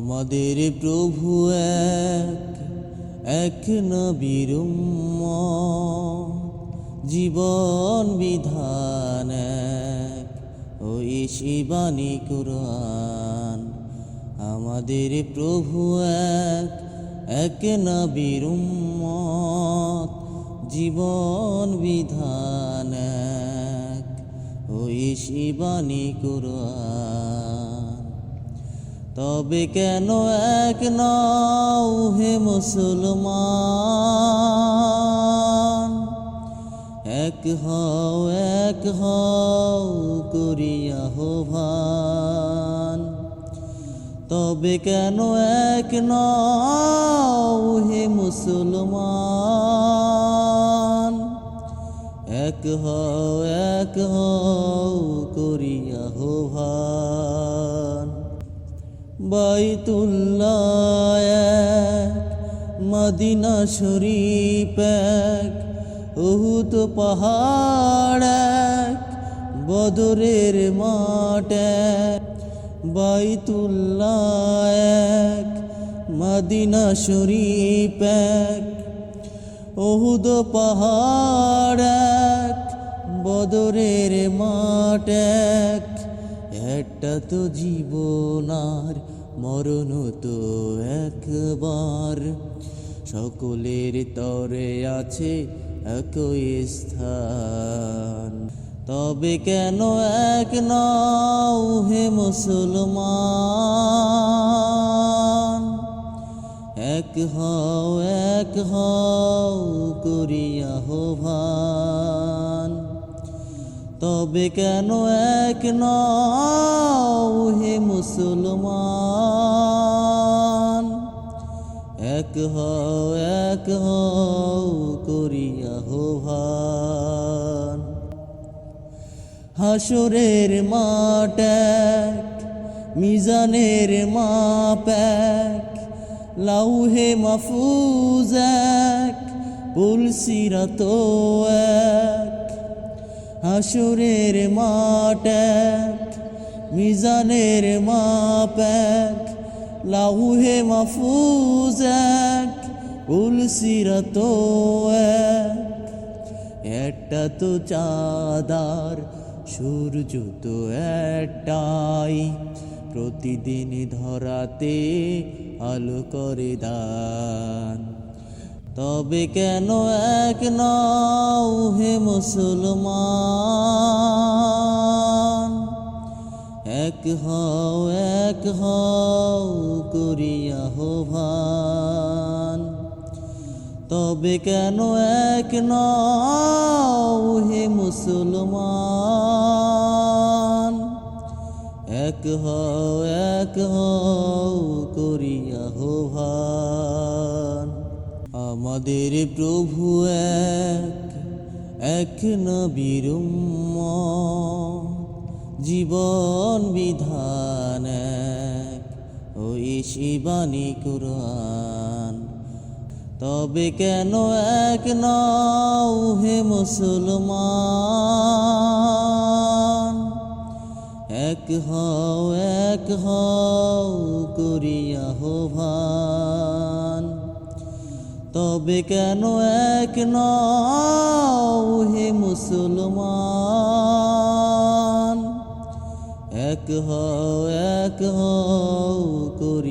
আমাদের প্রভু এক নবীর উম্মত, জীবন বিধান এক, ওই শিবানী কুরআন। আমাদের প্রভু এক নবীর উম্মত, জীবন বিধান এক, ওই শিবানী কুরআন। তবে কেন এক নও হে মুসলমান, এক হও করিয়া আহ্বান। তবে কেন এক নও হে মুসলমান, এক হও করিয়া আহ্বান। বাইতুল্লাহ এক, মদিনা শরীফ এক, উহুদ পাহাড় এক, বদরের মাঠ এক। বাইতুল্লাহ এক, মদিনা শরীফ এক, উহুদ পাহাড় এক, বদরের মাঠ এক। একটা তো জীবন আর মরণ তো একবার, সকলের তরে আছে একই স্থান। তবে কেন এক নও হে মুসলমান, এক হও করিয়া আহ্বান। তবে কেন এক নও হে মুসলমান, এক হও করিয়া আহ্বান। হাসরের মাঠ এক, মিজানের মাপ এক, লাউহে মাহফুজ এক, পুলসিরাত এক। হাসরের মাঠ এক, মিজানের মাপ এক, লাউহে মাহফুজ এক, পুলসিরাত এক। একটা তো চাঁদার সূর্য তো একটাই, প্রতিদিন ধরাতে আলো করে দান। তবে কেন এক নও হে মুসলমান, এক হও করিয়া আহ্বান। তবে কেন এক নও হে মুসলমান, এক হও করিয়া আহ্বান। আমাদের প্রভু এক নবীর উম্মত, জীবন বিধান এক, ওই শিবানী কুরআন। তবে কেন এক নও হে মুসলমান, এক হও করিয়া আহ্বান। তবে কেন এক নও হে মুসলমান, এক হও করিয়া